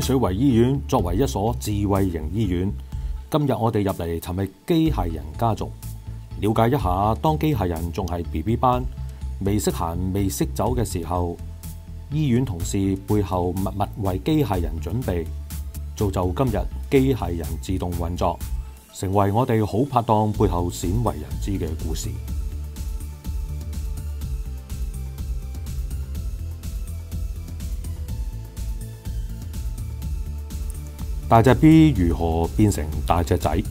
水圍醫院作為一所智慧型醫院，今日我哋入嚟尋覓機械人家族，了解一下當機械人仲係 BB 班，未識行未識走嘅時候，醫院同事背後默默為機械人準備，造就今日機械人自動運作，成為我哋好拍檔背後鮮為人知嘅故事。大隻 B 如何變成大隻仔？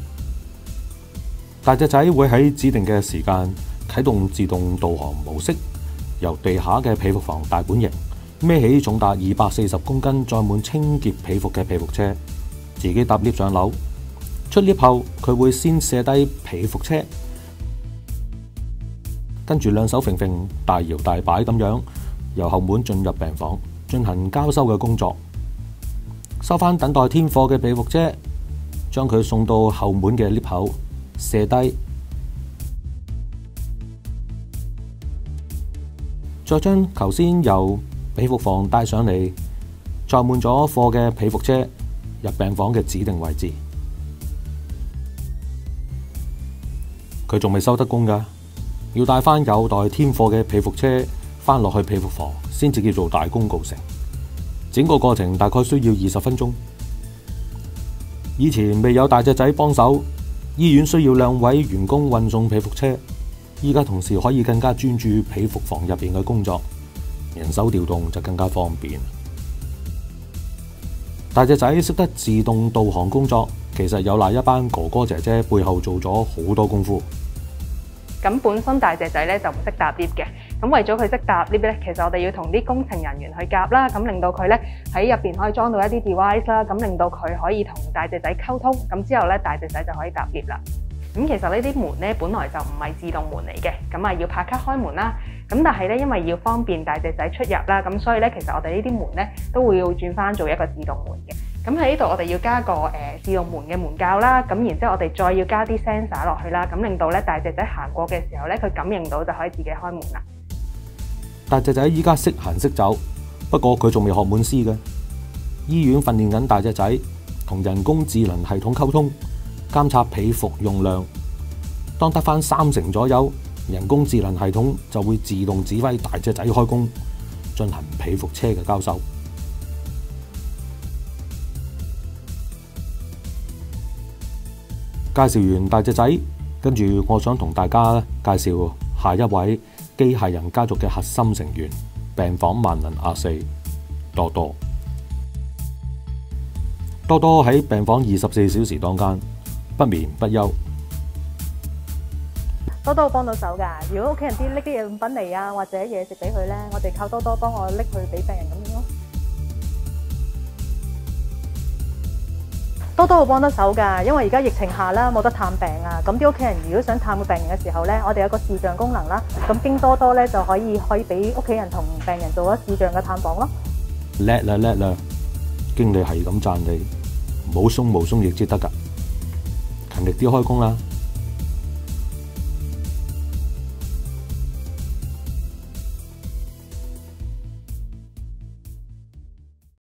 大隻仔會喺指定嘅時間啟動自動導航模式，由地下嘅被服房大本營孭起重達240公斤載滿清潔被服嘅被服車，自己搭 lift 上樓。出 lift 後，佢會先卸低被服車，跟住兩手揈揈大搖大擺咁樣由後門進入病房，進行交收嘅工作。收返等待天貨嘅被服車，將佢送到後門嘅 lift 口卸低，再將頭先由被服房帶上嚟載滿咗貨嘅被服車入病房嘅指定位置。佢仲未收得工㗎，要帶返有待天貨嘅被服車返落去被服房，先至叫做大功告成。整個過程大概需要20分鐘。以前未有大隻仔幫手，醫院需要2位員工運送被服車，依家同時可以更加專注被服房入邊嘅工作，人手調動就更加方便。大隻仔識得自動導航工作，其實有賴一班哥哥姐姐背後做咗好多功夫。咁本身大隻仔咧就唔識搭 lift 嘅，咁為咗佢識搭 lift 咧，其實我哋要同啲工程人員去夾啦，咁令到佢咧喺入邊可以裝到一啲 device 啦，咁令到佢可以同大隻仔溝通，咁之後咧大隻仔就可以搭 lift 啦。咁其實呢啲門咧本來就唔係自動門嚟嘅，咁啊要拍卡開門啦，咁但係咧因為要方便大隻仔出入啦，咁所以咧其實我哋呢啲門咧都會要轉翻做一個自動門嘅。咁喺呢度我哋要加個自動門嘅門鉸啦，咁然之後我哋再要加啲 sensor 落去啦，咁令到咧大隻仔行過嘅時候咧，佢感應到就可以自己開門啦。大隻仔依家識行識走，不過佢仲未學滿師嘅。醫院訓練緊大隻仔同人工智能系統溝通，監察被服用量。當得返30%左右，人工智能系統就會自動指揮大隻仔開工，進行被服車嘅交收。介紹完大隻仔，跟住我想同大家介紹下一位機械人家族嘅核心成員——病房萬能阿四多多。多多喺病房24小時當間，不眠不休。多多幫到手㗎，如果屋企人啲拎啲嘢用品嚟啊，或者嘢食俾佢咧，我哋靠多多幫我拎去俾病人咁樣咯。多多會幫得手㗎，因為而家疫情下啦，冇得探病啊。咁啲屋企人如果想探個病人嘅時候咧，我哋有個視像功能啦，咁經多多咧就可以俾屋企人同病人做咗視像嘅探訪咯。叻啦叻啦，經理係咁讚你，冇鬆亦至得㗎，勤力啲開工啦！